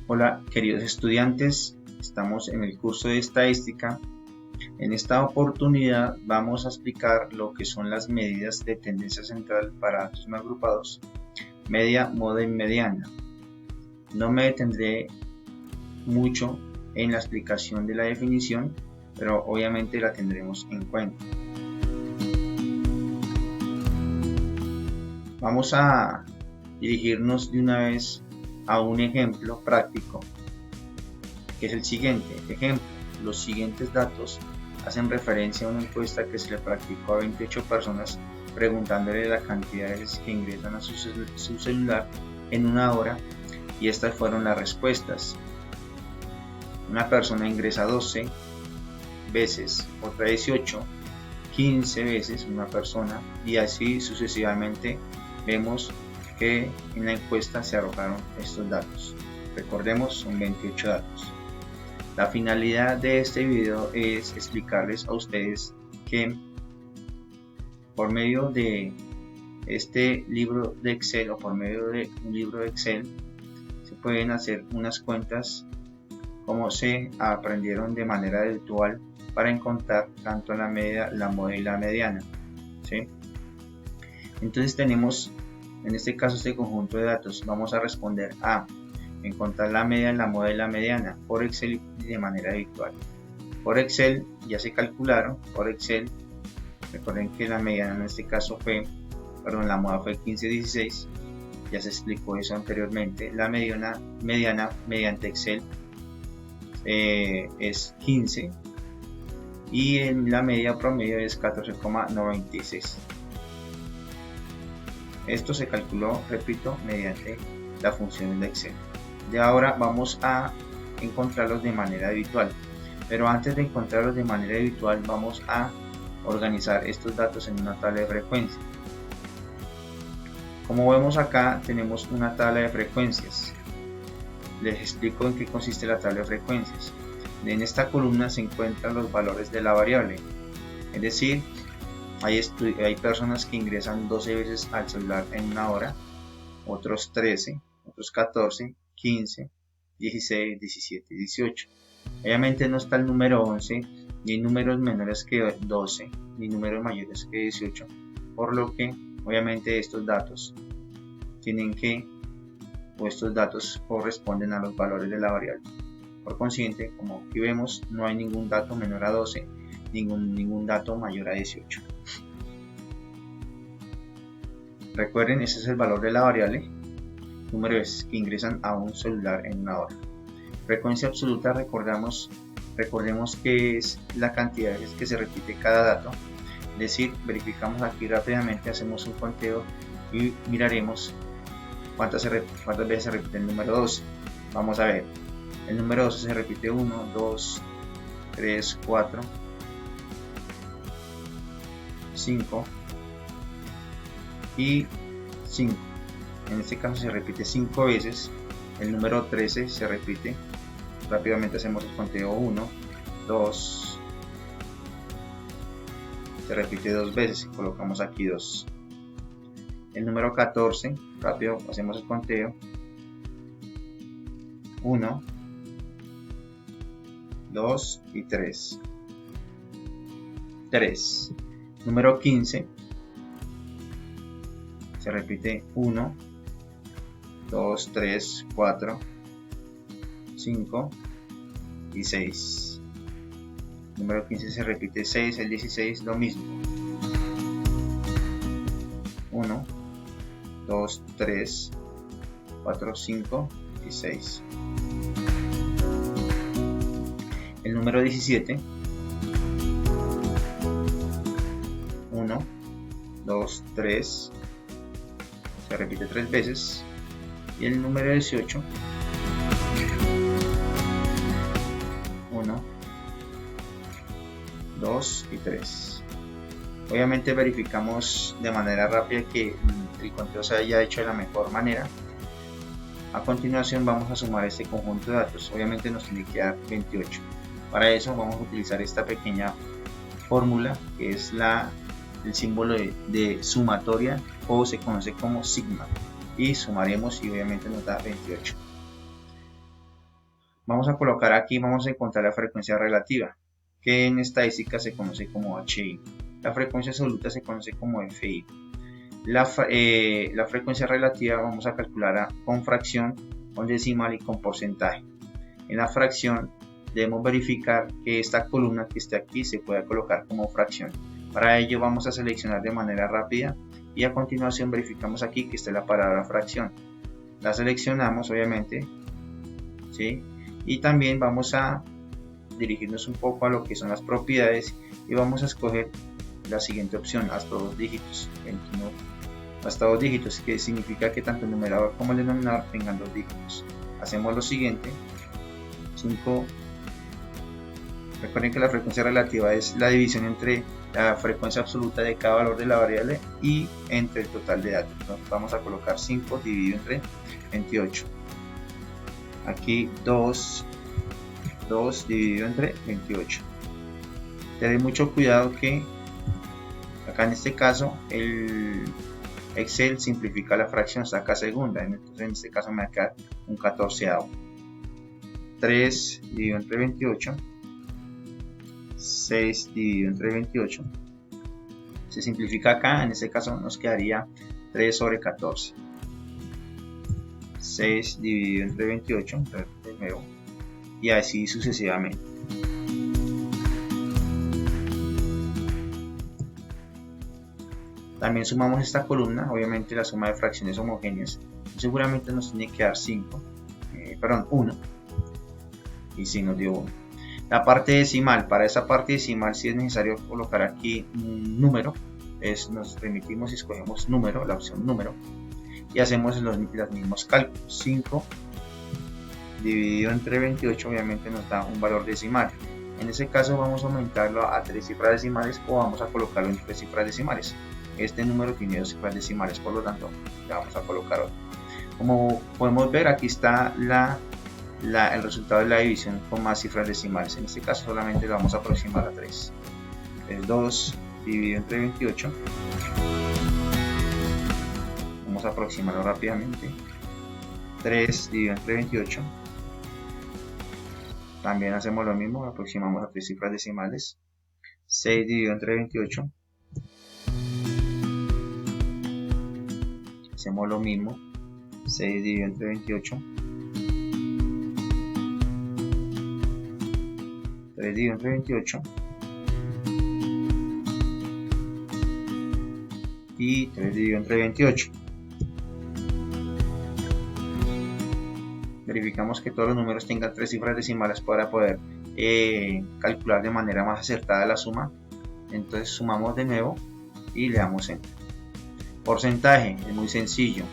Hola queridos estudiantes, estamos en el curso de estadística. En esta oportunidad vamos a explicar lo que son las medidas de tendencia central para datos no agrupados, media, moda y mediana. No me detendré mucho en la explicación de la definición, pero obviamente la tendremos en cuenta. Vamos a dirigirnos de una vez a un ejemplo práctico, que es el siguiente ejemplo. Los siguientes datos hacen referencia a una encuesta que se le practicó a 28 personas preguntándole la cantidad de veces que ingresan a su celular en una hora, y estas fueron las respuestas. Una persona ingresa 12 veces, otra 18, 15 veces una persona, y así sucesivamente. Vemos que en la encuesta se arrojaron estos datos. Recordemos, son 28 datos. La finalidad de este video es explicarles a ustedes que por medio de este libro de Excel o por medio de un libro de Excel se pueden hacer unas cuentas como se aprendieron de manera virtual para encontrar tanto la media, la moda y la mediana, ¿sí? Entonces tenemos en este caso este conjunto de datos. Vamos a responder a encontrar la media, la moda y la mediana por Excel y de manera virtual. Por Excel ya se calcularon. Por Excel, recuerden que la mediana en este caso la moda fue 15-16, ya se explicó eso anteriormente. La mediana mediante Excel es 15 y la media promedio es 14,96. Esto se calculó, repito, mediante la función de Excel. De ahora vamos a encontrarlos de manera virtual, pero antes de encontrarlos de manera virtual vamos a organizar estos datos en una tabla de frecuencias. Como vemos acá tenemos una tabla de frecuencias. Les explico en qué consiste la tabla de frecuencias. En esta columna se encuentran los valores de la variable, es decir, hay personas que ingresan 12 veces al celular en una hora, otros 13, otros 14, 15, 16, 17, 18. Obviamente no está el número 11, ni números menores que 12, ni números mayores que 18, por lo que obviamente estos datos corresponden a los valores de la variable. Por consiguiente, como aquí vemos, no hay ningún dato menor a 12, ningún dato mayor a 18. Recuerden, ese es el valor de la variable, número de veces que ingresan a un celular en una hora. Frecuencia absoluta, recordemos que es la cantidad de veces que se repite cada dato. Es decir, verificamos aquí rápidamente, hacemos un conteo y miraremos cuántas veces se repite el número 12. Vamos a ver, el número 12 se repite 1, 2, 3, 4, 5 y 5. En este caso se repite 5 veces. El número 13 se repite. Rápidamente hacemos el conteo: 1, 2, se repite 2 veces y colocamos aquí 2. El número 14, rápido hacemos el conteo: 1, 2 y 3. 3. Número 15 se repite 1, 2, 3, 4, 5 y 6. Número 15 se repite 6, el 16 lo mismo. 1, 2, 3, 4, 5 y 6. El número 17, 1, 2, 3, se repite 3 veces. Y el número 18, 1, 2 y 3. Obviamente verificamos de manera rápida que el conteo se haya hecho de la mejor manera. A continuación vamos a sumar este conjunto de datos. Obviamente nos tiene que dar 28. Para eso vamos a utilizar esta pequeña fórmula que es el símbolo de sumatoria, o se conoce como sigma, y sumaremos y obviamente nos da 28. Vamos a colocar aquí, vamos a encontrar la frecuencia relativa, que en estadística se conoce como HI. La frecuencia absoluta se conoce como FI. La frecuencia relativa vamos a calcular con fracción, con decimal y con porcentaje. En la fracción debemos verificar que esta columna que esté aquí se pueda colocar como fracción. Para ello vamos a seleccionar de manera rápida y a continuación verificamos aquí que esté la palabra fracción. La seleccionamos obviamente, ¿sí? Y también vamos a dirigirnos un poco a lo que son las propiedades y vamos a escoger la siguiente opción, hasta 2 dígitos. 21, hasta 2 dígitos, que significa que tanto el numerador como el denominador tengan 2 dígitos. Hacemos lo siguiente. 5. Recuerden que la frecuencia relativa es la división entre la frecuencia absoluta de cada valor de la variable y entre el total de datos. Entonces vamos a colocar 5 dividido entre 28. Aquí 2 dividido entre 28. Tened mucho cuidado que acá en este caso el Excel simplifica la fracción, saca segunda, entonces en este caso me va a quedar un 14avo. 3 dividido entre 28, 6 dividido entre 28, se simplifica acá, en este caso nos quedaría 3 sobre 14, 6 dividido entre 28, primero, y así sucesivamente. También sumamos esta columna, obviamente la suma de fracciones homogéneas, seguramente nos tiene que dar 1, y si nos dio 1. La parte decimal, para esa parte decimal si es necesario colocar aquí un número, nos remitimos y escogemos número, la opción número, y hacemos los mismos cálculos. 5 dividido entre 28 obviamente nos da un valor decimal. En ese caso vamos a aumentarlo a 3 cifras decimales o vamos a colocarlo en 3 cifras decimales. Este número tiene 2 cifras decimales, por lo tanto le vamos a colocar otro. Como podemos ver, aquí está el resultado de la división con más cifras decimales. En este caso solamente lo vamos a aproximar a 3. Es 2 dividido entre 28. Vamos a aproximarlo rápidamente. 3 dividido entre 28. También hacemos lo mismo, lo aproximamos a 3 cifras decimales. 6 dividido entre 28. Hacemos lo mismo. 6 dividido entre 28. 3 dividido entre 28 y 3 dividido entre 28. Verificamos que todos los números tengan 3 cifras decimales para poder calcular de manera más acertada la suma. Entonces sumamos de nuevo y le damos enter. Porcentaje es muy sencillo.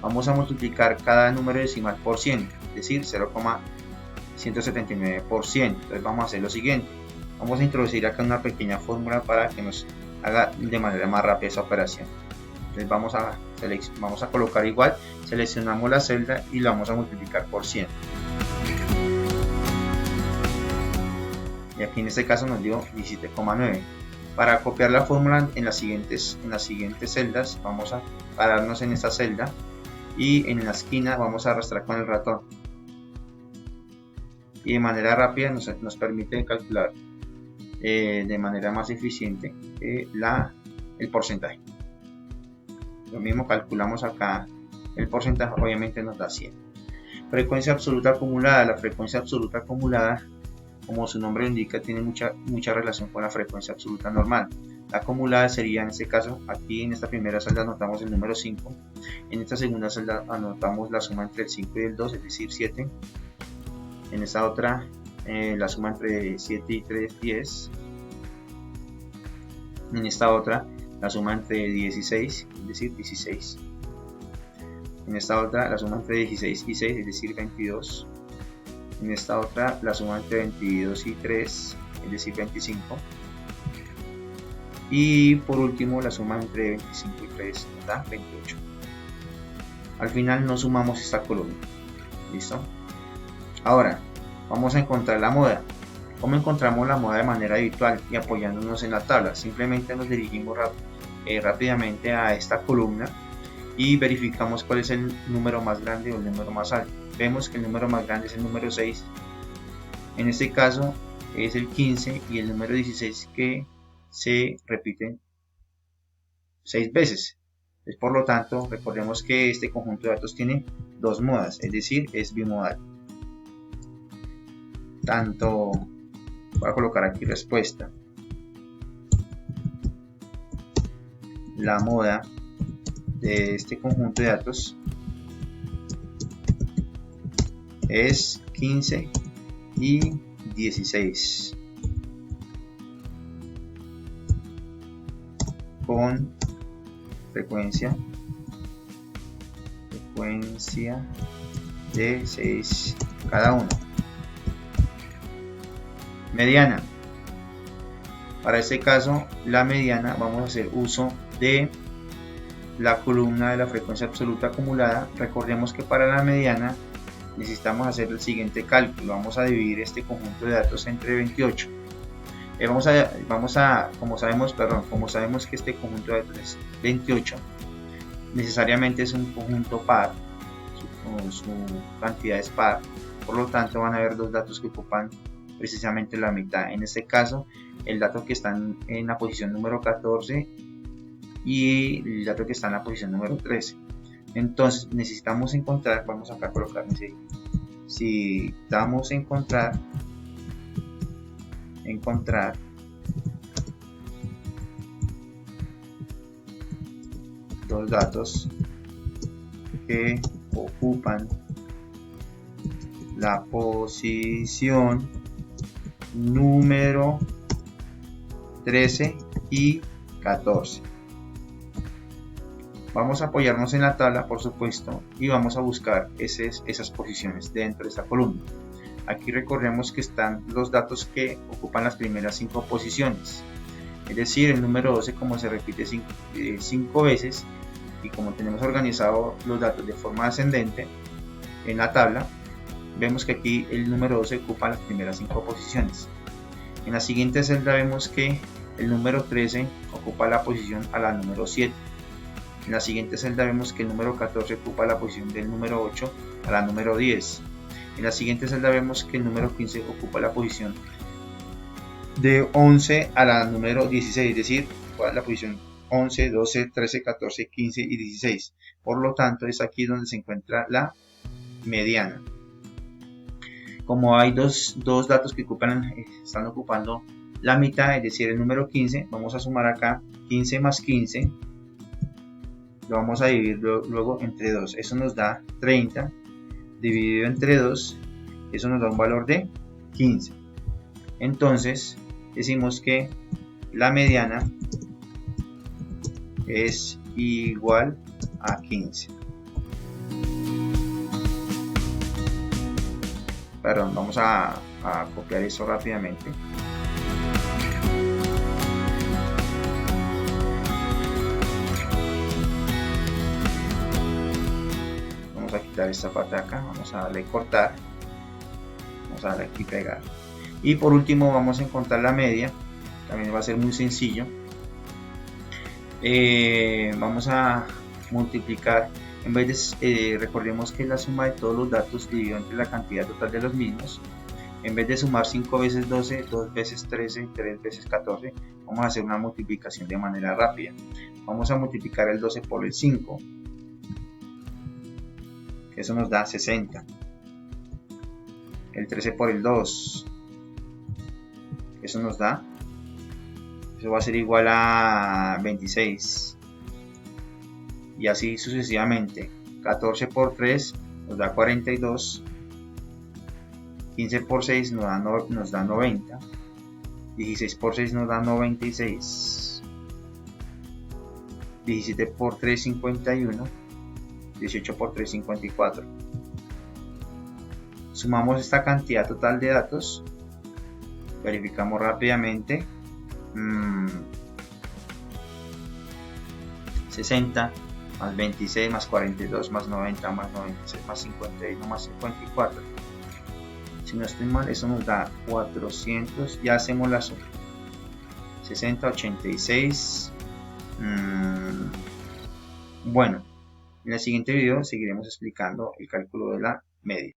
Vamos a multiplicar cada número decimal por 100, es decir, 0,179%. Entonces vamos a hacer lo siguiente. Vamos a introducir acá una pequeña fórmula para que nos haga de manera más rápida esa operación. Entonces vamos a colocar igual, seleccionamos la celda y la vamos a multiplicar por 100. Y aquí en este caso nos dio 17,9. Para copiar la fórmula en las siguientes celdas, vamos a pararnos en esta celda y en la esquina vamos a arrastrar con el ratón. Y de manera rápida nos permite calcular de manera más eficiente el porcentaje. Lo mismo calculamos acá el porcentaje, obviamente nos da 100. Frecuencia absoluta acumulada. La frecuencia absoluta acumulada, como su nombre indica, tiene mucha relación con la frecuencia absoluta normal. La acumulada sería, en este caso, aquí en esta primera celda anotamos el número 5, en esta segunda celda anotamos la suma entre el 5 y el 2, es decir 7, en esta otra la suma entre 7 y 3, 10, en esta otra la suma entre 16, es decir 16, en esta otra la suma entre 16 y 6, es decir 22, en esta otra la suma entre 22 y 3, es decir 25, y por último la suma entre 25 y 3 nos da 28. Al final no sumamos esta columna. ¿Listo? Ahora vamos a encontrar la moda. ¿Cómo encontramos la moda de manera habitual y apoyándonos en la tabla? Simplemente nos dirigimos rápidamente a esta columna y verificamos cuál es el número más grande o el número más alto. Vemos que el número más grande es el número 6 En este caso es el 15 y el número 16 que se repiten 6 veces. Pues, por lo tanto, recordemos que este conjunto de datos tiene dos modas, es decir, es bimodal. Tanto, voy a colocar aquí respuesta. La moda de este conjunto de datos es 15 y 16 con frecuencia de 6 cada uno. Mediana. Para este caso, la mediana, vamos a hacer uso de la columna de la frecuencia absoluta acumulada. Recordemos que para la mediana necesitamos hacer el siguiente cálculo. Vamos a dividir este conjunto de datos entre 28. Como sabemos que este conjunto de datos es 28, necesariamente es un conjunto par, su cantidad es par, por lo tanto van a haber dos datos que ocupan precisamente la mitad. En este caso, el dato que está en la posición número 14 y el dato que está en la posición número 13. Entonces necesitamos encontrar, vamos acá a colocar, si damos a encontrar dos datos que ocupan la posición número 13 y 14. Vamos a apoyarnos en la tabla, por supuesto, y vamos a buscar esas posiciones dentro de esta columna. Aquí recordemos que están los datos que ocupan las primeras 5 posiciones, es decir, el número 12 como se repite 5 veces y como tenemos organizado los datos de forma ascendente en la tabla, vemos que aquí el número 12 ocupa las primeras 5 posiciones. En la siguiente celda vemos que el número 13 ocupa la posición a la número 7. En la siguiente celda vemos que el número 14 ocupa la posición del número 8 a la número 10. En la siguiente celda vemos que el número 15 ocupa la posición de 11 a la número 16, es decir, la posición 11, 12, 13, 14, 15 y 16. Por lo tanto, es aquí donde se encuentra la mediana. Como hay dos datos que están ocupando la mitad, es decir, el número 15, vamos a sumar acá 15 más 15. Lo vamos a dividir luego entre 2. Eso nos da 30 dividido entre 2. Eso nos da un valor de 15. Entonces, decimos que la mediana es igual a 15. Perdón, vamos a copiar eso rápidamente. Vamos a quitar esta parte de acá, vamos a darle cortar, vamos a darle aquí pegar. Y por último vamos a encontrar la media, también va a ser muy sencillo. Vamos a multiplicar, en vez de, recordemos que la suma de todos los datos dividido entre la cantidad total de los mismos. En vez de sumar 5 veces 12, 2 veces 13, 3 veces 14, vamos a hacer una multiplicación de manera rápida. Vamos a multiplicar el 12 por el 5, eso nos da 60. El 13 por el 2, eso va a ser igual a 26. Y así sucesivamente. 14 por 3 nos da 42. 15 por 6 nos da 90. 16 por 6 nos da 96. 17 por 3, 51. 18 por 3, 54. Sumamos esta cantidad total de datos. Verificamos rápidamente. 60 más 26 más 42 más 90 más 96 más 51 más 54. Si no estoy mal, eso nos da 400. Ya hacemos la suma. 60, 86. Bueno, en el siguiente video seguiremos explicando el cálculo de la media.